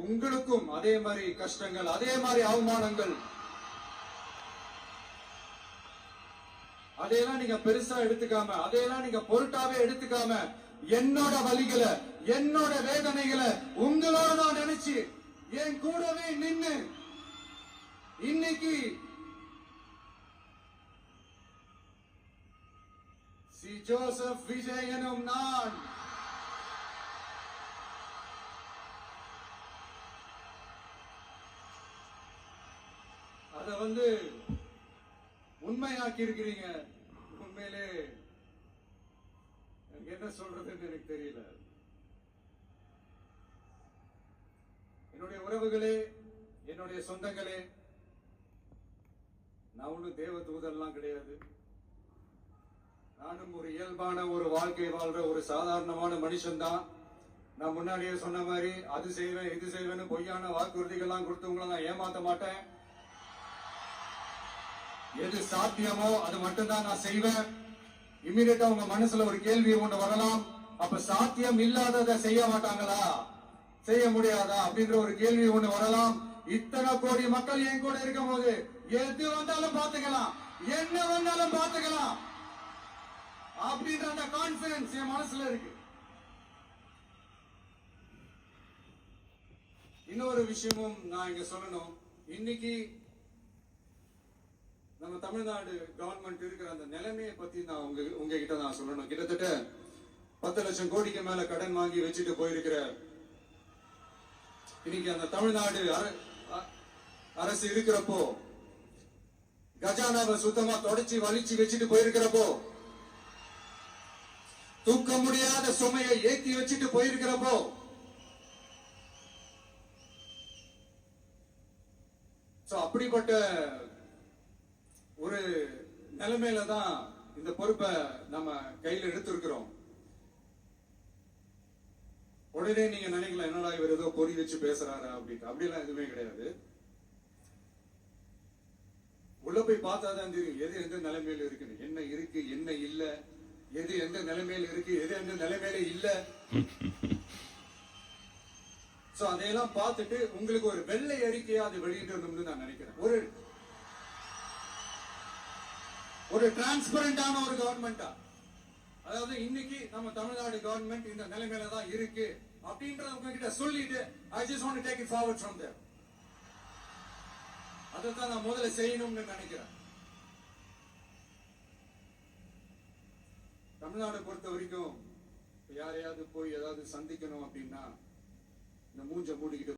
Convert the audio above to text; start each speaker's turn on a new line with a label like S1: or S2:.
S1: உங்களுக்கும் அதே மாதிரி கஷ்டங்கள், அதே மாதிரி அவமானங்கள், அதையெல்லாம் நீங்க பெருசா எடுத்துக்காம, அதையெல்லாம் நீங்க பொருட்டாவே எடுத்துக்காம, என்னோட வலிகளை, என்னோட வேதனைகளை உங்களோட நான் நினைச்சு என் கூடவே நின்னு இன்னைக்கு சி ஜோசப் விஜய் எனும் நான் அத உண்மையாக்கி இருக்கிறீங்க. உண்மையிலே என்ன சொல்றதுன்னு எனக்கு தெரியல. என்னுடைய உறவுகளே, என்னுடைய சொந்தங்களே, நான் ஒன்னும் தேவ தூதர்லாம் கிடையாது. நானும் ஒரு இயல்பான ஒரு வாழ்க்கை வாழ்ற ஒரு சாதாரணமான மனுஷன் தான். நான் முன்னாடியே சொன்ன மாதிரி அது செய்வேன் இது செய்வேன்னு பொய்யான வாக்குறுதிகள்லாம் கொடுத்தவங்களை நான் ஏமாத்த மாட்டேன். எது சாத்தியமோ அது மட்டும்தான் நான் செய்வேன். இம்மிடியா உங்க மனசுல ஒரு கேள்வி ஒன்று வரலாம், அப்ப சாத்தியம் இல்லாததை செய்ய மாட்டாங்களா, செய்ய முடியாதா அப்படின்ற ஒரு கேள்வி ஒன்று வரலாம். இத்தனை கோடி மக்கள் என் கூட இருக்கும் போது எது வந்தாலும் பாத்துக்கலாம், என்ன வந்தாலும் பாத்துக்கலாம் அப்படின்ற அந்த கான்பிடன்ஸ் என் மனசுல இருக்கு. இன்னொரு விஷயமும் நான் இங்க சொல்லணும். இன்னைக்கு நம்ம தமிழ்நாடு கவர்மெண்ட் இருக்கிற அந்த நிலைமையை பத்தி நான் உங்ககிட்ட நான் சொல்லணும். கிட்டத்தட்ட 10 லட்சம் கோடிக்கு மேல கடன் வாங்கி வச்சுட்டு போயிருக்கிற இன்னைக்கு அந்த தமிழ்நாடு அரசு இருக்கிறப்போ, கஜானாவை சுத்தமா தொடச்சி வலிச்சு வச்சுட்டு போயிருக்கிறப்போ, தூக்க முடியாத சுமையை ஏத்தி வச்சுட்டு போயிருக்கிறப்போ, அப்படிப்பட்ட ஒரு நிலைமையில தான் இந்த பொறுப்பை நம்ம கையில் எடுத்திருக்கிறோம். உடனே நீங்க நினைக்கலாம், என்னடா இவர் ஏதோ பொறி வச்சு பேசுறாரு அப்படின்ட்டு. அப்படிலாம் எதுவுமே கிடையாது. உள்ள போய் பார்த்தாதான் தெரியும் எது எந்த நிலைமையில இருக்குன்னு, என்ன இருக்கு என்ன இல்ல, எது எந்த நிலைமையில இருக்கு எது எந்த நிலைமையில இல்ல. சோ அதையெல்லாம் பார்த்துட்டு உங்களுக்கு ஒரு வெள்ளை அறிக்கையா அது வெளியிடணும்னு நான் நினைக்கிறேன். ஒரு டிரான்ஸ்பரண்டான ஒரு கவர்மெண்டா, அதாவது இன்னைக்கு நம்ம தமிழ்நாடு கவர்மெண்ட் இந்த நிலைமையில தான் இருக்கு அப்படின்றத உங்ககிட்ட சொல்லிட்டு I just want to take it forward from there. அதான் நான் முதல்ல செய்யணும்னு நினைக்கிறேன். தமிழ்நாடு பொறுத்த வரைக்கும் யாரையாவது போய் ஏதாவது சந்திக்கணும் அப்படின்னா இந்த மூஞ்ச மூடிக்கிட்டு